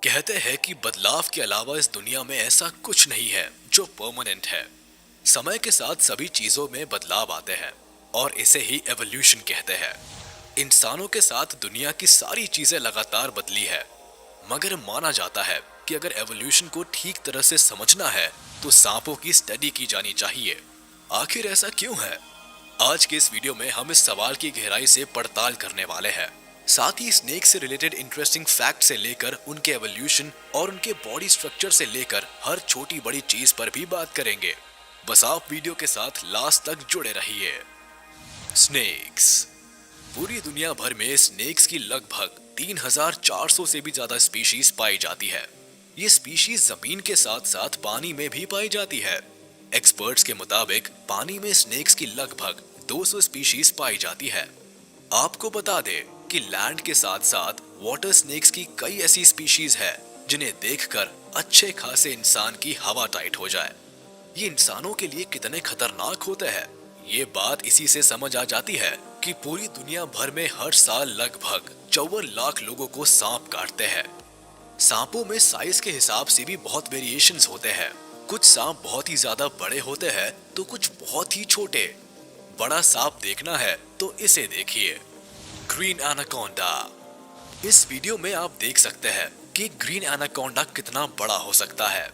कहते हैं कि बदलाव के अलावा इस दुनिया में ऐसा कुछ नहीं है जो परमानेंट है। समय के साथ सभी चीजों में बदलाव आते हैं और इसे ही एवोल्यूशन कहते हैं। इंसानों के साथ दुनिया की सारी चीजें लगातार बदली है, मगर माना जाता है कि अगर एवोल्यूशन को ठीक तरह से समझना है तो सांपों की स्टडी की जानी चाहिए। आखिर ऐसा क्यों है? आज के इस वीडियो में हम इस सवाल की गहराई से पड़ताल करने वाले हैं। साथ ही स्नेक से रिलेटेड इंटरेस्टिंग फैक्ट से लेकर उनके एवोल्यूशन और उनके बॉडी स्ट्रक्चर से लेकर हर छोटी बड़ी चीज पर भी बात करेंगे। बस आप वीडियो के साथ लास्ट तक जुड़े रहिए। स्नेक्स। पूरी दुनिया भर में स्नेक्स की लगभग 3400 से भी ज्यादा स्पीशीज पाई जाती है। ये स्पीशीज जमीन के साथ साथ पानी में भी पाई जाती है। एक्सपर्ट्स के मुताबिक पानी में स्नेक्स की लगभग 200 स्पीशीज पाई जाती है। आपको बता दें कि लैंड के साथ साथ वाटर स्नेक्स की कई ऐसी स्पीशीज है जिन्हें देखकर अच्छे खासे इंसान की हवा टाइट हो जाए। ये इंसानों के लिए कितने खतरनाक होते हैं, ये बात इसी से समझ आ जाती है कि पूरी दुनिया भर में हर साल लगभग 54 लाख लोगों को सांप काटते हैं। सांपों में साइज के हिसाब से भी बहुत वेरिएशंस होते हैं। कुछ सांप बहुत ही ज्यादा बड़े होते हैं तो कुछ बहुत ही छोटे। बड़ा सांप देखना है तो इसे देखिए, ग्रीन एनाकोंडा। इस वीडियो में आप देख सकते हैं कि ग्रीन एनाकोंडा कितना बड़ा हो सकता है।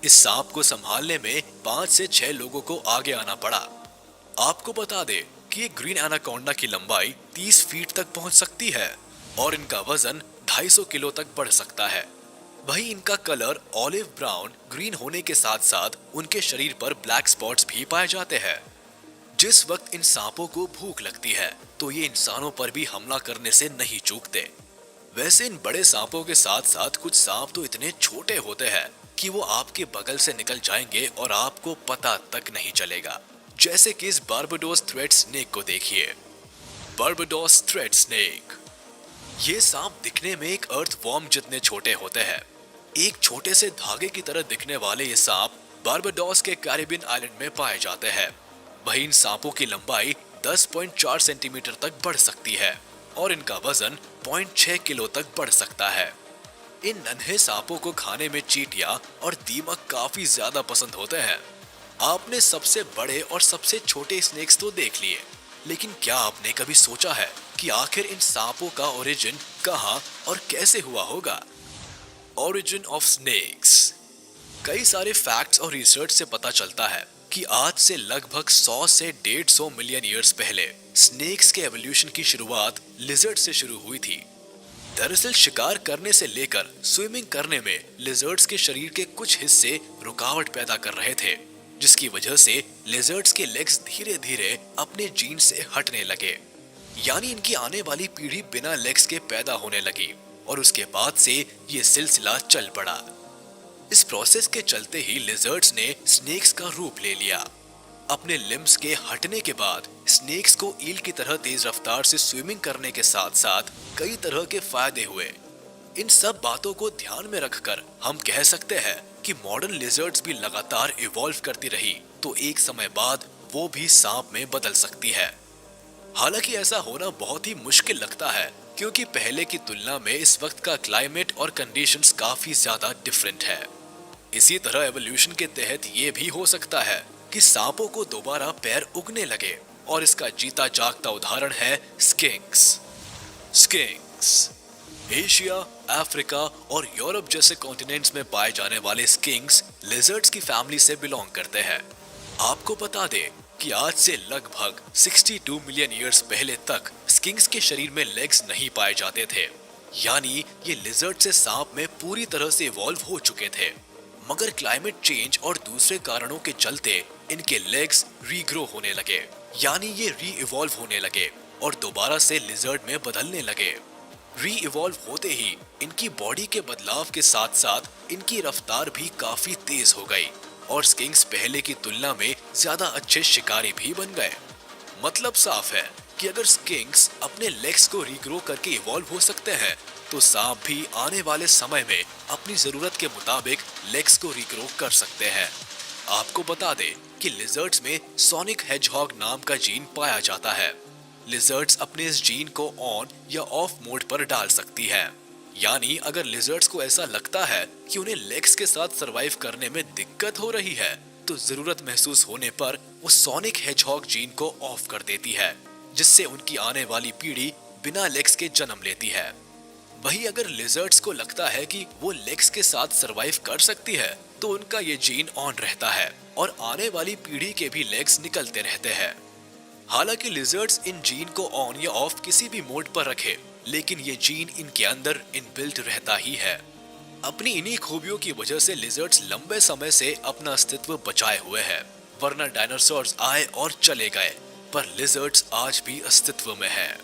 इस सांप को संभालने में 5 से 6 लोगों को आगे आना पड़ा। आपको बता दें कि ये ग्रीन एनाकोंडा की लंबाई 30 फीट तक पहुंच सकती है और इनका वजन 250 किलो तक बढ़ सकता है। वहीं इनका कलर ऑलिव ब्राउन ग्रीन होने के साथ साथ उनके शरीर पर ब्लैक स्पॉट्स भी पाए जाते हैं। जिस वक्त इन सांपों को भूख लगती है तो ये इंसानों पर भी हमला करने से नहीं चूकते। वैसे इन बड़े सांपों के साथ साथ कुछ सांप तो इतने छोटे होते हैं कि वो आपके बगल से निकल जाएंगे और आपको पता तक नहीं चलेगा। जैसे कि इस बारबाडोस थ्रेड स्नेक को देखिए, बारबाडोस थ्रेड स्नेक। ये सांप दिखने में एक अर्थवॉर्म जितने छोटे होते हैं। एक छोटे से धागे की तरह दिखने वाले ये सांप बारबाडोस के कैरिबियन आइलैंड में पाए जाते हैं। वहीं इन सांपों की लंबाई 10.4 सेंटीमीटर तक बढ़ सकती है और इनका वजन 0.6 किलो तक बढ़ सकता है। इन नन्हे सांपों को खाने में चींटियां और दीमक काफी ज्यादा पसंद होते हैं। आपने सबसे बड़े और सबसे छोटे स्नेक्स तो देख लिए, लेकिन क्या आपने कभी सोचा है कि आखिर इन सांपों का ओरिजिन कहां और कैसे हुआ होगा? Origin of snakes. कई सारे फैक्ट्स और रिसर्च से पता चलता है कि आज से लगभग 100 से 150 मिलियन ईयर्स पहले स्नेक्स के एवोल्यूशन की शुरुआत लिजर्ड से शुरू हुई थी। दरअसल शिकार करने से लेकर स्विमिंग करने में लिजर्ड्स के शरीर के कुछ हिस्से रुकावट पैदा कर रहे थे, जिसकी वजह से लिजर्ड्स के लेग्स धीरे धीरे अपने जीन से हटने लगे। यानी इनकी आने वाली पीढ़ी बिना लेग्स के पैदा होने लगी और उसके बाद से ये सिलसिला चल पड़ा। इस प्रोसेस के चलते ही लिजर्ड्स ने स्नेक्स का रूप ले लिया। अपने लिम्स के हटने के बाद स्नेक्स को ईल की तरह तेज रफ्तार से स्विमिंग करने के साथ साथ कई तरह के फायदे हुए। इन सब बातों को ध्यान में रखकर हम कह सकते हैं कि मॉडर्न लिजर्ड्स भी लगातार इवॉल्व करती रही तो एक समय बाद वो भी सांप में बदल सकती है। हालांकि ऐसा होना बहुत ही मुश्किल लगता है क्योंकि पहले की तुलना में इस वक्त का क्लाइमेट और कंडीशंस काफी ज्यादा डिफरेंट है। इसी तरह एवोल्यूशन के तहत ये भी हो सकता है कि सांपों को दोबारा पैर उगने लगे और इसका जीता जागता उदाहरण है स्किंक्स। स्किंक्स एशिया, अफ्रीका और यूरोप जैसे कॉन्टिनेंट्स में पाए जाने वाले स्किंक्स लिजर्ड्स की फैमिली से बिलोंग करते हैं। आपको बता दें कि आज से लगभग 62 मिलियन ईयर्स पहले तक स्किंक्स के शरीर में लेग्स नहीं पाए जाते थे। यानी ये लिजर्ड से सांप में पूरी तरह से इवॉल्व हो चुके थे, मगर क्लाइमेट चेंज और दूसरे कारणों के चलते इनके लेग्स रीग्रो होने लगे। यानी ये री इवॉल्व होने लगे और दोबारा से लिजर्ड में बदलने लगे। री इवॉल्व होते ही इनकी बॉडी के बदलाव के साथ साथ इनकी रफ्तार भी काफी तेज हो गई और स्किंक्स पहले की तुलना में ज्यादा अच्छे शिकारी भी बन गए। मतलब साफ है कि अगर स्किंक्स अपने लेग्स को रीग्रो करके इवॉल्व हो सकते हैं तो सांप भी आने वाले समय में अपनी जरूरत के मुताबिक लेग्स को रीग्रो कर सकते हैं। आपको बता दें कि लिजर्ड्स में सोनिक हेजहॉग नाम का जीन पाया जाता है। लिजर्ड्स अपने इस जीन को ऑन या ऑफ मोड पर डाल सकती है। यानी अगर लिजर्ड्स को ऐसा लगता है कि उन्हें लेग्स के साथ सरवाइव करने में दिक्कत हो रही है, तो जरूरत महसूस होने पर वो सोनिक हेजहॉग जीन को ऑफ कर देती है, जिससे उनकी आने वाली पीढ़ी बिना लेग्स के जन्म लेती है। वहीं अगर लिजर्ड्स को लगता है कि वो लेग्स के साथ सरवाइव कर सकती है, तो उनका ये जीन ऑन रहता है और आने वाली पीढ़ी के भी लेग्स निकलते रहते हैं। हालांकि लिजर्ड्स इन जीन को ऑन या ऑफ किसी भी मोड पर रखे, लेकिन ये जीन इनके अंदर इनबिल्ट रहता ही है। अपनी इन्हीं खूबियों की वजह से लिजर्ड्स लंबे समय से अपना अस्तित्व बचाए हुए हैं, वरना डायनासोर्स आए और चले गए, पर लिजर्ड्स आज भी अस्तित्व में हैं।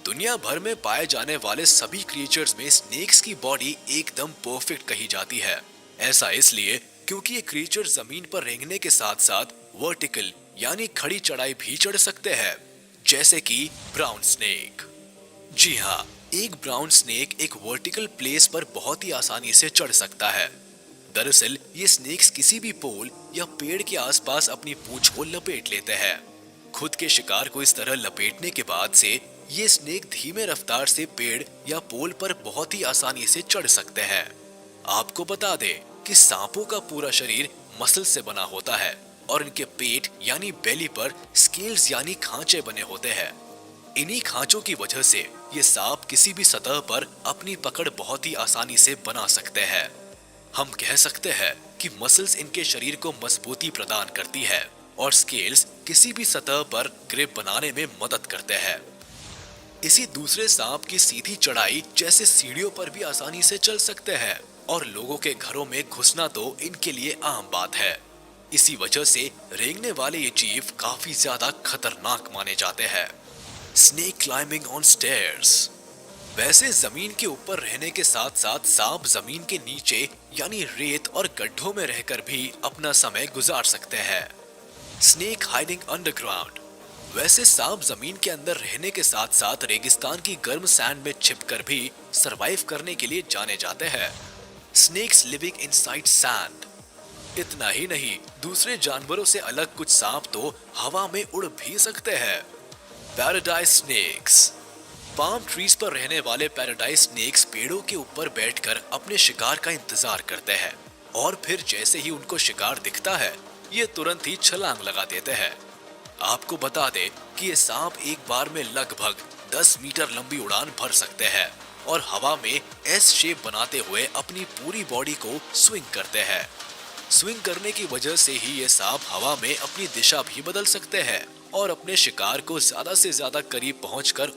दुनिया भर में पाए जाने वाले सभी क्रिएचर्स में स्नेक्स की बॉडी एकदम परफेक्ट कही जाती है। ऐसा इसलिए क्योंकि ये क्रिएचर जमीन पर रेंगने के साथ साथ वर्टिकल यानी खड़ी चढ़ाई भी चढ़ सकते हैं, जैसे कि ब्राउन स्नेक। जी हाँ, एक ब्राउन स्नेक एक वर्टिकल प्लेस पर बहुत ही आसानी से चढ़ सकता है। दरअसल ये स्नेक्स किसी भी पोल या पेड़ के आसपास अपनी पूंछ को लपेट लेते हैं। खुद के शिकार को इस तरह लपेटने के बाद से ये स्नेक धीमे रफ्तार से पेड़ या पोल पर बहुत ही आसानी से चढ़ सकते हैं। आपको बता दें कि सांपों का पूरा शरीर मसल से बना होता है और इनके पेट यानी बेली पर स्केल्स यानी खांचे बने होते हैं। इन्हीं खांचों की वजह से ये सांप किसी भी सतह पर अपनी पकड़ बहुत ही आसानी से बना सकते हैं। हम कह सकते हैं कि मसल्स इनके शरीर को मजबूती प्रदान करती है और स्केल्स किसी भी सतह पर ग्रिप बनाने में मदद करते हैं। इसी दूसरे सांप की सीधी चढ़ाई जैसे सीढ़ियों पर भी आसानी से चल सकते हैं और लोगों के घरों में घुसना तो इनके लिए आम बात है। इसी वजह से रेंगने वाले ये जीव काफी ज्यादा खतरनाक माने जाते हैं। Snake climbing on stairs. वैसे जमीन के ऊपर रहने के साथ साथ सांप जमीन के नीचे यानी रेत और गड्ढों में रहकर भी अपना समय गुजार सकते हैं। Snake hiding underground. वैसे सांप जमीन के अंदर रहने के साथ साथ रेगिस्तान की गर्म सैंड में छिपकर भी सरवाइव करने के लिए जाने जाते हैं। Snakes living inside sand. इतना ही नहीं, दूसरे जानवरों से अलग कुछ सांप तो हवा में उड़ भी सकते हैं। Paradise snacks. पाम ट्रीज पर रहने वाले पैराडाइज स्नेक्स पेड़ों के ऊपर बैठकर अपने शिकार का इंतजार करते हैं और फिर जैसे ही उनको शिकार दिखता है, ये तुरंत ही छलांग लगा देते हैं। आपको बता दें कि ये सांप एक बार में लगभग 10 मीटर लंबी उड़ान भर सकते हैं और हवा में एस शेप बनाते हुए अपनी पूरी बॉडी को स्विंग करते हैं। स्विंग करने की वजह से ही ये सांप हवा में अपनी दिशा भी बदल सकते हैं और अपने शिकार को ज्यादा से ज्यादा करीब पहुंचकर